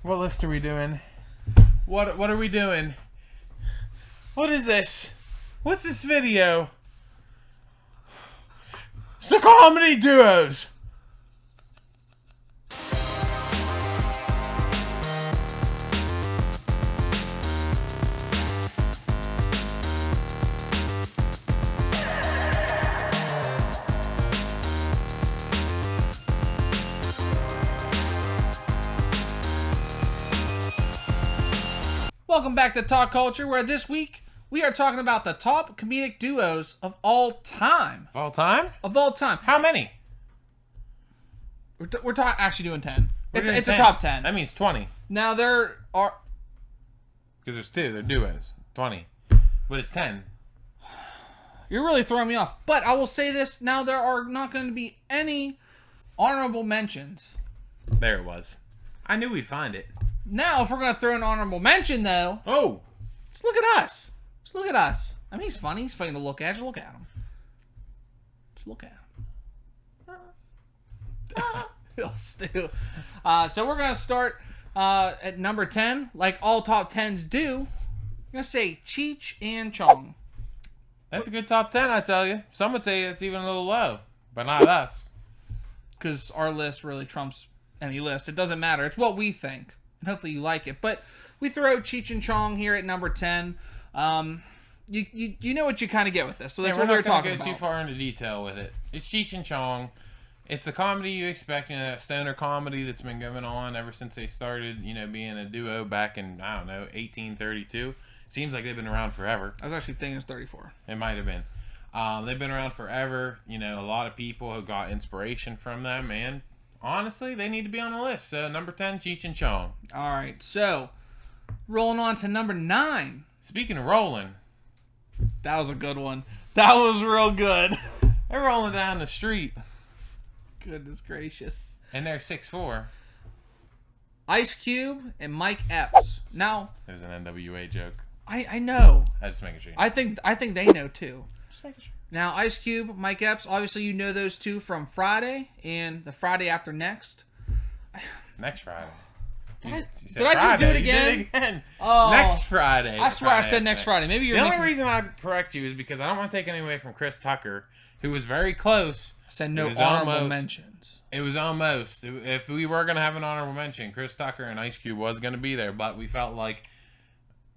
What list are we doing? What are we doing? What is this? What's this video? It's the comedy duos. Welcome back to Talk Culture, where this week we are talking about the top comedic duos of all time. All time? Of all time. How many? We're actually doing 10. We're doing It's 10. a top 10. That means 20. Now there are... Because there's two. They're duos. 20. But it's 10. You're really throwing me off. But I will say this. Now there are not going to be any honorable mentions. There it was. I knew we'd find it. Now, if we're going to throw an honorable mention, though... Oh! Just look at us. Just look at us. I mean, he's funny. He's funny to look at. Just look at him. Just look at him. He'll stew. So we're going to start at number 10, like all top 10s do. I'm going to say Cheech and Chong. That's a good top 10, I tell you. Some would say it's even a little low, but not us. Because our list really trumps any list. It doesn't matter. It's what we think. And hopefully you like it. But we throw Cheech and Chong here at number 10. You know what you kind of get with this. So that's what we were talking about. We're not going to go too far into detail with it. It's Cheech and Chong. It's a comedy you expect, that stoner comedy that's been going on ever since they started, being a duo back in, 1832. Seems like they've been around forever. I was actually thinking it's 34. It might have been. They've been around forever. A lot of people have got inspiration from them, and honestly, they need to be on the list. So, number 10, Cheech and Chong. All right, so rolling on to number 9. Speaking of rolling. That was a good one. That was real good. They're rolling down the street. Goodness gracious. And they're 6'4". Ice Cube and Mike Epps. Now, there's an NWA joke. I know. I just making sure. I think they know too. Just making sure. Now, Ice Cube, Mike Epps, obviously you know those two from Friday and the Friday after next. Next Friday. Did I just do it again? You did it again. Oh, next Friday. I swear I said next Friday. Maybe you're the only reason I correct you is because I don't want to take anything away from Chris Tucker, who was very close. I said no honorable mentions. It was almost. If we were going to have an honorable mention, Chris Tucker and Ice Cube was going to be there, but we felt like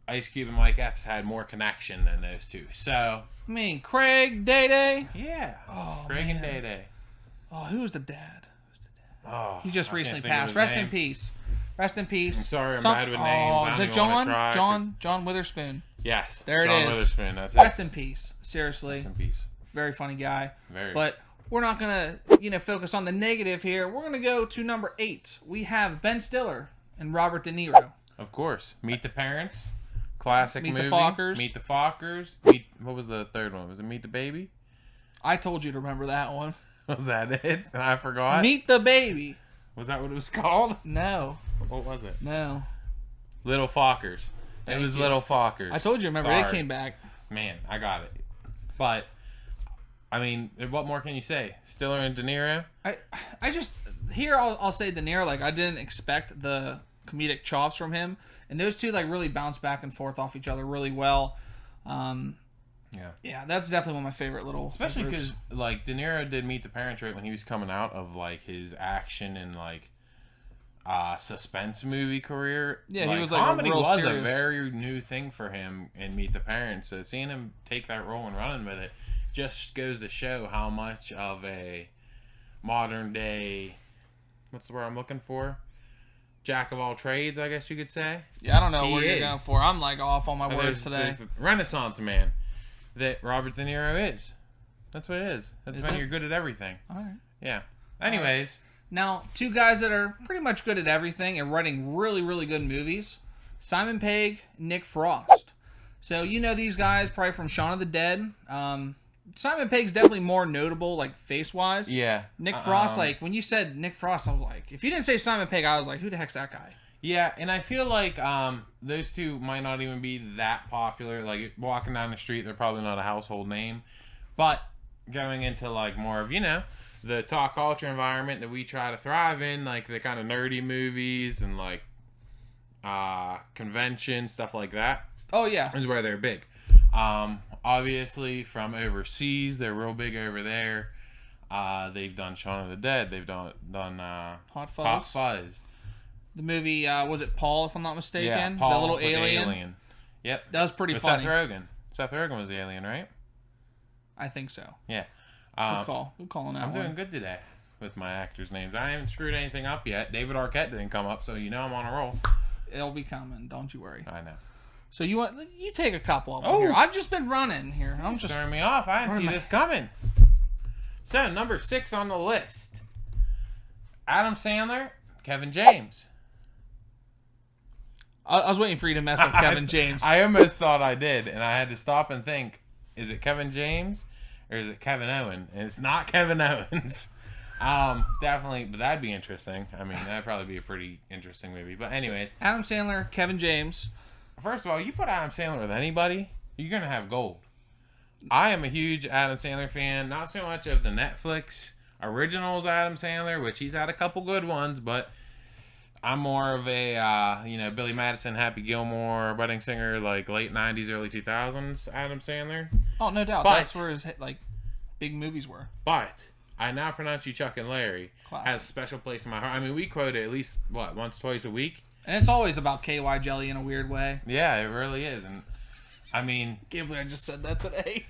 Ice Cube and Mike Epps had more connection than those two. So, I mean, Craig, Day-Day. Yeah. Oh, Craig man. and Day-Day. Oh, who's the dad? Oh, he just recently passed. Rest in peace. Rest in peace. I'm sorry, I'm bad with names. Oh, is it John? John Witherspoon. Yes. There John it is. Witherspoon. That's Rest it. in peace. Seriously. Rest in peace. Very funny guy. Very. But we're not gonna, focus on the negative here. We're gonna go to number 8. We have Ben Stiller and Robert De Niro. Of course. Meet the Parents. Classic movie. Meet the Fockers. Meet the Fockers. What was the third one? Was it Meet the Baby? I told you to remember that one. Was that it? And I forgot. Meet the Baby. Was that what it was called? No. What was it? No. Little Fockers. It was Little Fockers. I told you, remember, Sorry. they came back. Man, I got it. But, I mean, what more can you say? Stiller and De Niro? I just, here I'll say De Niro, I didn't expect the comedic chops from him. And those two, really bounce back and forth off each other really well. Yeah, that's definitely one of my favorite little... Especially because, De Niro did Meet the Parents right when he was coming out of, his action and, suspense movie career. Yeah, he was comedy a real was serious... a very new thing for him in Meet the Parents. So seeing him take that role and running with it just goes to show how much of a modern day... What's the word I'm looking for? Jack of all trades, I guess you could say. Yeah, I don't know what you're going for. I'm off on my words today. There's the Renaissance man that Robert De Niro is. That's what it is. That's when you're good at everything. All right. Yeah. Anyways. Right. Now, two guys that are pretty much good at everything and writing really, really good movies. Simon Pegg, Nick Frost. So, these guys probably from Shaun of the Dead. Simon Pegg's definitely more notable, face-wise. Yeah. Nick Frost, when you said Nick Frost, I was like, if you didn't say Simon Pegg, I was like, who the heck's that guy? Yeah, and I feel like those two might not even be that popular. Walking down the street, they're probably not a household name. But going into, more of, the talk culture environment that we try to thrive in, the kind of nerdy movies and, convention, stuff like that. Oh yeah, Is where they're big. Obviously from overseas, they're real big over there. They've done Shaun of the Dead. They've done Hot Fuzz. Hot Fuzz. The movie was it Paul, if I'm not mistaken? Yeah, Paul, the little with alien. Yep, That was pretty with funny. Seth Rogen. Seth Rogen was the alien, right? I think so. Yeah. Good call. Good calling that I'm one. doing good today with my actors' names. I haven't screwed anything up yet. David Arquette didn't come up, so you know I'm on a roll. It'll be coming. Don't you worry. I know. So you take a couple of them here. I've just been running here. I'm just throwing me off. I didn't see this coming. So number 6 on the list: Adam Sandler, Kevin James. I was waiting for you to mess up Kevin James. I almost thought I did, and I had to stop and think: is it Kevin James or is it Kevin Owen? And it's not Kevin Owens. Definitely, but that'd be interesting. I mean, that'd probably be a pretty interesting movie. But anyways, Adam Sandler, Kevin James. First of all, you put Adam Sandler with anybody, you're gonna have gold. I am a huge Adam Sandler fan. Not so much of the Netflix originals Adam Sandler, which he's had a couple good ones, but I'm more of a Billy Madison, Happy Gilmore, Wedding Singer, like late '90s, early 2000s Adam Sandler. Oh, no doubt. But, that's where his big movies were. But I Now Pronounce You Chuck and Larry Classic. has a special place in my heart. I mean, we quote it at least once, twice a week. And it's always about KY jelly in a weird way. Yeah, it really is. And I mean, Can't believe I just said that today.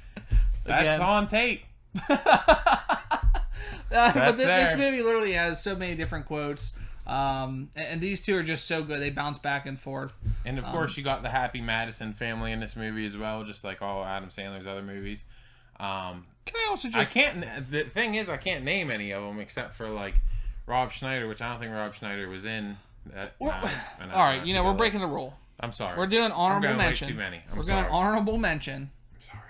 That's on tape. But this movie literally has so many different quotes. And these two are just so good. They bounce back and forth. And of course, you got the Happy Madison family in this movie as well, just like all Adam Sandler's other movies. Can I also just... The thing is, I can't name any of them except for like Rob Schneider, which I don't think Rob Schneider was in. All right, we're breaking the rule. I'm sorry. We're doing honorable mention. Way too many. We're going honorable mention. I'm sorry.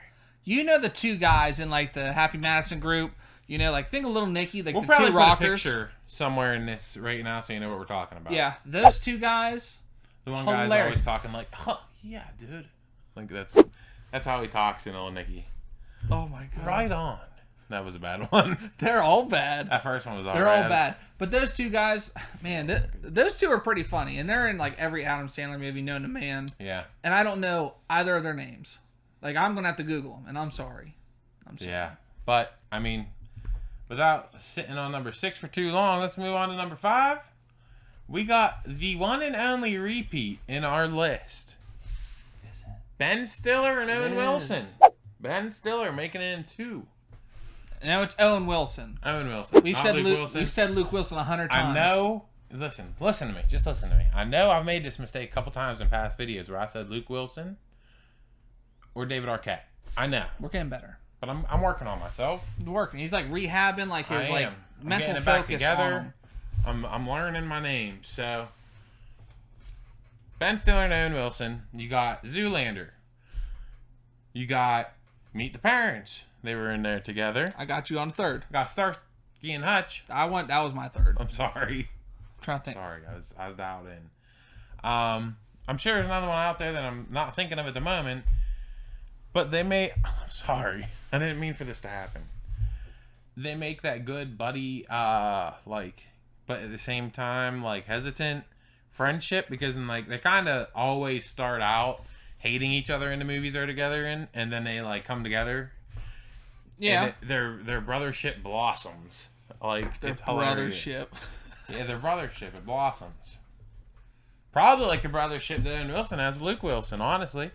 You know the two guys in like the Happy Madison group. You know, like think of Little Nicky, like we'll the probably two put rockers. A picture somewhere in this right now, so you know what we're talking about. Yeah, those two guys. The one hilarious. guy's always talking like, "Oh yeah, dude," like that's how he talks in Little Nicky. Oh my god! Right on. That was a bad one. They're all bad. That first one was all They're right. all bad. But those two guys, man, those two are pretty funny, and they're in like every Adam Sandler movie known to man. Yeah. And I don't know either of their names. Like I'm gonna have to Google them, and I'm sorry. Yeah, but I mean, without sitting on number 6 for too long, let's move on to number 5. We got the one and only repeat in our list. Ben Stiller and Owen Wilson. Ben Stiller making it in 2. No, it's Owen Wilson. Owen Wilson. We've said Luke Wilson 100 times. I know. Listen to me. Just listen to me. I know I've made this mistake a couple times in past videos where I said Luke Wilson or David Arquette. I know. We're getting better. But I'm working on myself. Working. He's like rehabbing, like his like mental getting it focus back together. on him. I'm learning my name. So Ben Stiller and Owen Wilson. You got Zoolander. You got Meet the Parents. They were in there together. I got you on third. Got Starsky and Hutch. That was my third. I'm sorry. I'm trying to think. Sorry, I was dialed in. I'm sure there's another one out there that I'm not thinking of at the moment. But they may... I'm sorry. I didn't mean for this to happen. They make that good buddy, but at the same time, like, hesitant friendship. Because, they kind of always start out hating each other in the movies they're together in. And then they, come together. Yeah. And their brothership blossoms. Their it's hilarious. brothership. Yeah, their brothership. It blossoms. Probably like the brothership that Owen Wilson has with Luke Wilson, honestly.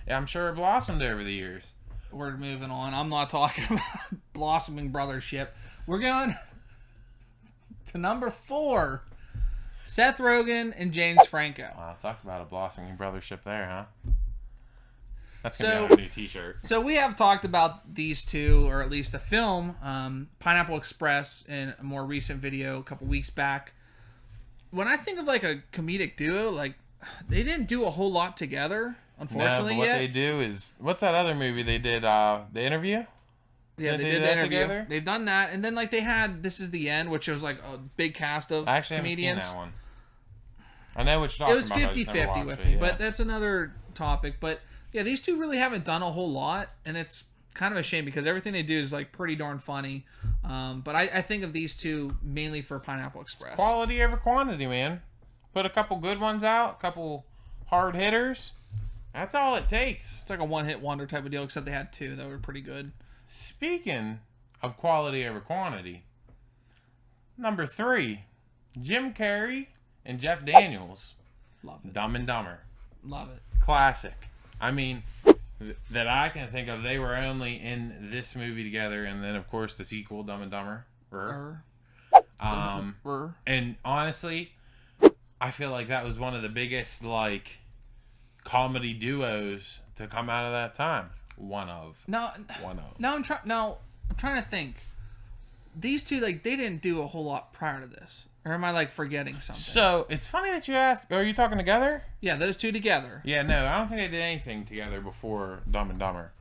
Yeah, I'm sure it blossomed over the years. We're moving on. I'm not talking about blossoming brothership. We're going to number 4. Seth Rogen and James Franco. Wow, talk about a blossoming brothership there, huh? That's going to be on a new t-shirt. So we have talked about these two, or at least the film, Pineapple Express, in a more recent video a couple weeks back. When I think of a comedic duo, they didn't do a whole lot together. Unfortunately, no, but what they do is... What's that other movie they did? The Interview? Yeah, they did the Interview. Together? They've done that. And then, they had This Is the End, which was, a big cast of I actually comedians. haven't seen that one. I know what you're talking about. It was 50-50 with me, but that's another topic. But, yeah, these two really haven't done a whole lot, and it's kind of a shame because everything they do is, pretty darn funny. But I think of these two mainly for Pineapple Express. It's quality over quantity, man. put a couple good ones out, a couple hard hitters. That's all it takes. It's like a one-hit wonder type of deal, except they had 2 that were pretty good. Speaking of quality over quantity, number 3, Jim Carrey and Jeff Daniels. Love it. Dumb and Dumber. Love it. Classic. I mean, that I can think of, they were only in this movie together, and then of course the sequel, Dumb and Dumber. And honestly, I feel like that was one of the biggest like comedy duos to come out of that time. One of. No, I'm trying to think. These two, like, they didn't do a whole lot prior to this. Or am I, like, forgetting something? So, it's funny that you asked. Are you talking together? Yeah, those two together. Yeah, no, I don't think they did anything together before Dumb and Dumber.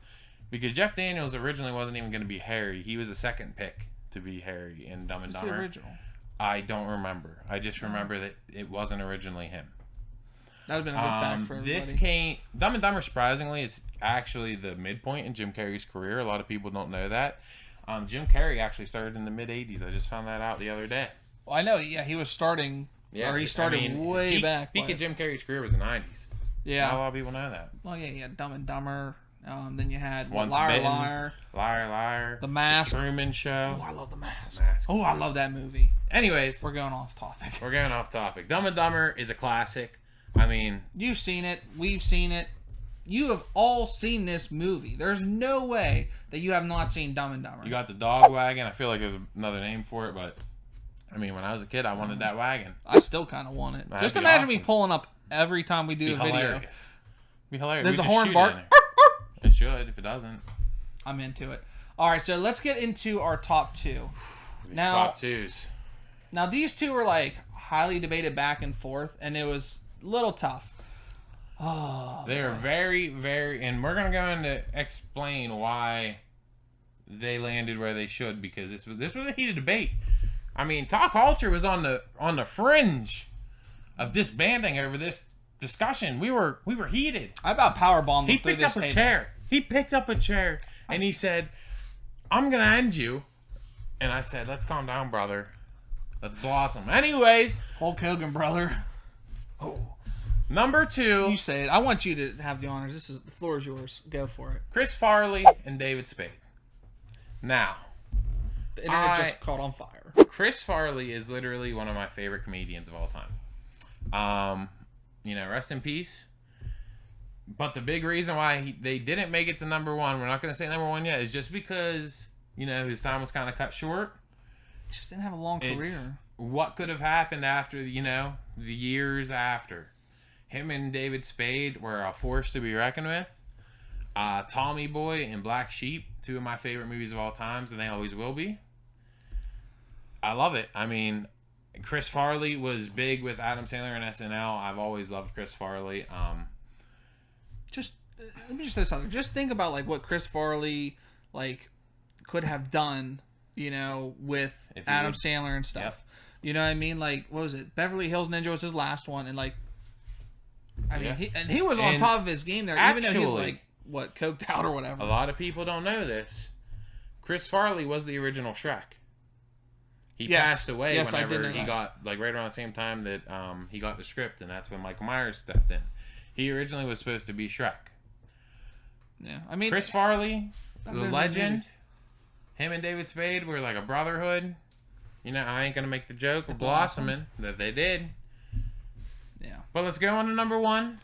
Because Jeff Daniels originally wasn't even going to be Harry. He was the second pick to be Harry in Dumb and Dumber. The original? I don't remember. I just remember that it wasn't originally him. That would have been a good fact for everybody. Dumb and Dumber, surprisingly, is actually the midpoint in Jim Carrey's career. A lot of people don't know that. Jim Carrey actually started in the mid-'80s. I just found that out the other day. Well, I know, yeah, he was starting, he started way back. Peak of Jim Carrey's career was the 90s. Yeah. Not a lot of people know that. Well, yeah, you had Dumb and Dumber. Then you had Once Liar, Bitten, Liar. Liar, Liar. The Mask. The Truman Show. Oh, I love The Mask. Oh, I love that movie. Anyways. We're going off topic. Dumb and Dumber is a classic. I mean... You've seen it. We've seen it. You have all seen this movie. There's no way that you have not seen Dumb and Dumber. You got the dog wagon. I feel like there's another name for it, but... I mean, when I was a kid, I wanted that wagon. I still kind of want it. That'd Just be imagine awesome. me pulling up every time we do a video. Hilarious. Be hilarious. Does We the just horn shoot bark? it in there. It should, if it doesn't. I'm into it. All right, so let's get into our top 2. These Now, top 2s. Now, these two were, like, highly debated back and forth, and it was a little tough. Oh, they are very, very... And we're going to go into explain why they landed where they should, because this was a heated debate. I mean, talk culture was on the fringe of disbanding over this discussion. We were heated. I about powerbombed He him through picked this up a table. chair. He picked up a chair, and he said, I'm going to end you. And I said, let's calm down, brother. Let's blossom. Anyways. Hulk Hogan, brother. Oh. Number 2. You say it. I want you to have the honors. The floor is yours. Go for it. Chris Farley and David Spade. Now. The internet just caught on fire. Chris Farley is literally one of my favorite comedians of all time. Rest in peace. But the big reason why they didn't make it to number 1, we're not going to say number 1 yet, is just because, his time was kind of cut short. He just didn't have a long career. What could have happened after, the years after. Him and David Spade were a force to be reckoned with. Tommy Boy and Black Sheep, 2 of my favorite movies of all times, and they always will be. I love it. I mean, Chris Farley was big with Adam Sandler and SNL. I've always loved Chris Farley. Let me just say something. Just think about like what Chris Farley could have done, with Adam Sandler and stuff. Yep. You know what I mean? Like, what was it? Beverly Hills Ninja was his last one, and he was on top of his game there, even though he was coked out or whatever. A lot of people don't know this. Chris Farley was the original Shrek. He passed away whenever he got, right around the same time that he got the script, and that's when Michael Myers stepped in. He originally was supposed to be Shrek. Yeah, I mean... Chris Farley, the legend, him and David Spade were like a brotherhood. I ain't going to make the joke of blossoming that they did. Yeah. But let's go on to number 1.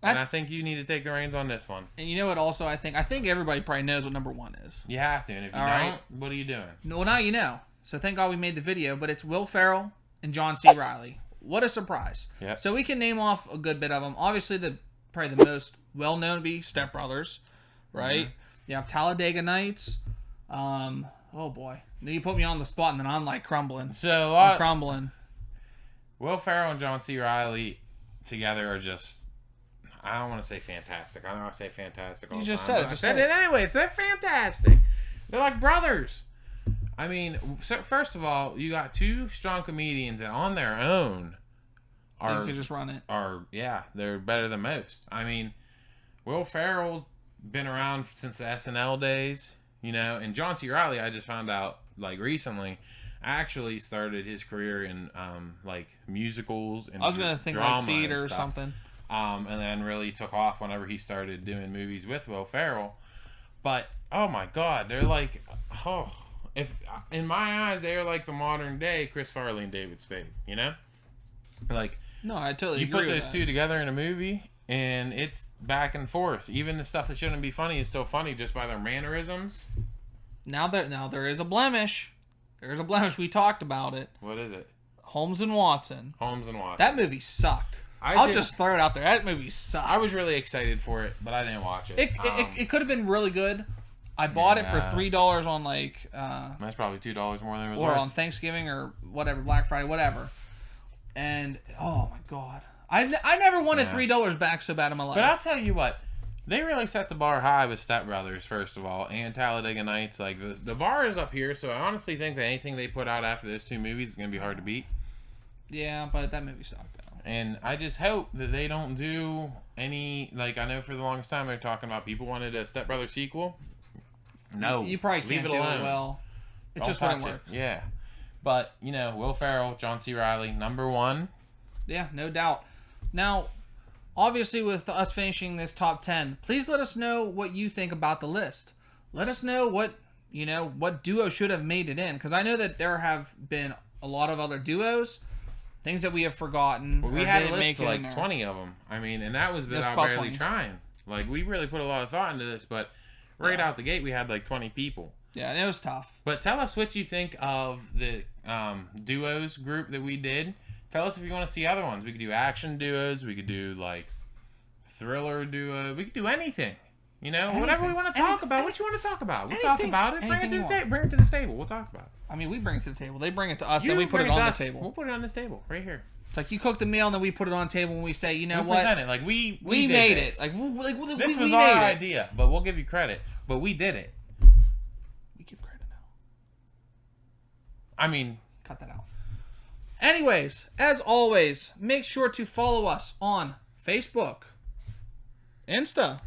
And I think you need to take the reins on this one. And you know what also I think everybody probably knows what number 1 is. You have to, and if you don't, what are you doing? No, now you know. So thank God we made the video, but it's Will Ferrell and John C. Reilly. What a surprise. Yep. So we can name off a good bit of them. Obviously, probably the most well-known be Step Brothers, right? Mm-hmm. You have Talladega Nights. Oh, boy. Now you put me on the spot, and then I'm, crumbling. I'm crumbling. Will Ferrell and John C. Reilly together are just... I don't want to say fantastic. I know I say fantastic all the time. You just said it. Just said it anyways. They're fantastic. They're like brothers. I mean, first of all, you got 2 strong comedians that on their own you could just run it. They're better than most. I mean, Will Ferrell's been around since the SNL days, and John C. Reilly, I just found out recently. actually started his career in like musicals and I was gonna think like theater or something. And then really took off whenever he started doing movies with Will Ferrell. But oh my God, they're like, oh, if in my eyes they're like the modern day Chris Farley and David Spade. You know, like no, I totally you agree put with those that. two together in a movie, and it's back and forth. Even the stuff that shouldn't be funny is still funny just by their mannerisms. Now there is a blemish. There's a blemish. We talked about it. What is it? Holmes and Watson. Holmes and Watson. That movie sucked. I'll just throw it out there. That movie sucked. I was really excited for it, but I didn't watch it. It could have been really good. I bought it for $3 on like that's probably $2 more than it was or worth. on Thanksgiving or whatever, Black Friday, whatever. And oh my God, I never wanted $3 back so bad in my life. But I'll tell you what, they really set the bar high with Step Brothers, first of all, and Talladega Nights. Like the bar is up here, so I honestly think that anything they put out after those two movies is gonna be hard to beat. Yeah, but that movie sucked though. And I just hope that they don't do any, like, I know for the longest time they're talking about people wanted a Step Brothers sequel. No, you probably can't leave it do alone. it well. It Don't just wouldn't touch work. it. Yeah, but you know, Will Ferrell, John C. Reilly, #1. Yeah, no doubt. Now, obviously, with us finishing this top 10, please let us know what you think about the list. Let us know what duo should have made it in, because I know that there have been a lot of other duos, things that we have forgotten. Well, we or had a didn't list make of it in like there. 20 of them. I mean, and that was Just without about barely 20. trying. Like, we really put a lot of thought into this, but right out the gate, we had like 20 people. Yeah, and it was tough. But tell us what you think of the duos group that we did. Tell us if you want to see other ones. We could do action duos. We could do like thriller duo. We could do anything. You know, whatever we want to talk about. What you want to talk about? We'll talk about it. Bring it to the table. Bring it to this table. We'll talk about it. I mean, we bring it to the table. They bring it to us, then You we put it bring on the to us. table. We'll put it on this table right here. It's like you cook the meal, and then we put it on the table, and we say, you know We what? present it like we did made this. it. Like we This we was made our it. idea, but we'll give you credit. But we did it. We give credit now. I mean, Cut that out. Anyways, as always, make sure to follow us on Facebook, Insta.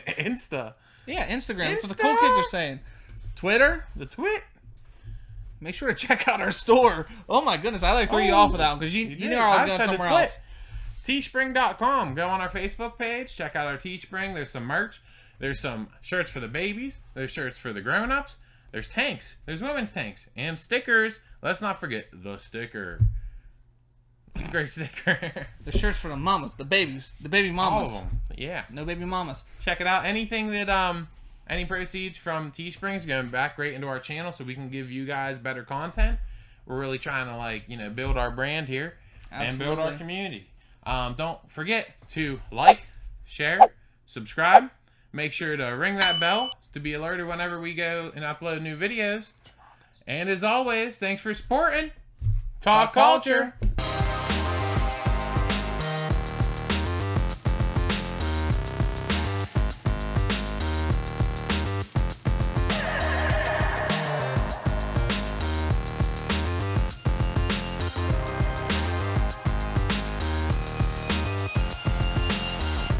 Yeah, Instagram. That's what the cool kids are saying. Twitter. the twit. Make sure to check out our store. Oh my goodness, I threw you off with that one because you know I was going somewhere else. Teespring.com. Go on our Facebook page. Check out our Teespring. There's some merch. There's some shirts for the babies. There's shirts for the grown-ups. There's tanks. There's women's tanks. And stickers. Let's not forget the sticker. It's a great sticker. The shirts for the mamas, the babies, the baby mamas. All of them. Yeah. No baby mamas. Check it out. Anything that any proceeds from Teespring is going back right into our channel so we can give you guys better content. We're really trying to build our brand here and build our community. Don't forget to like, share, subscribe. Make sure to ring that bell to be alerted whenever we go and upload new videos. And as always, thanks for supporting Talk Culture.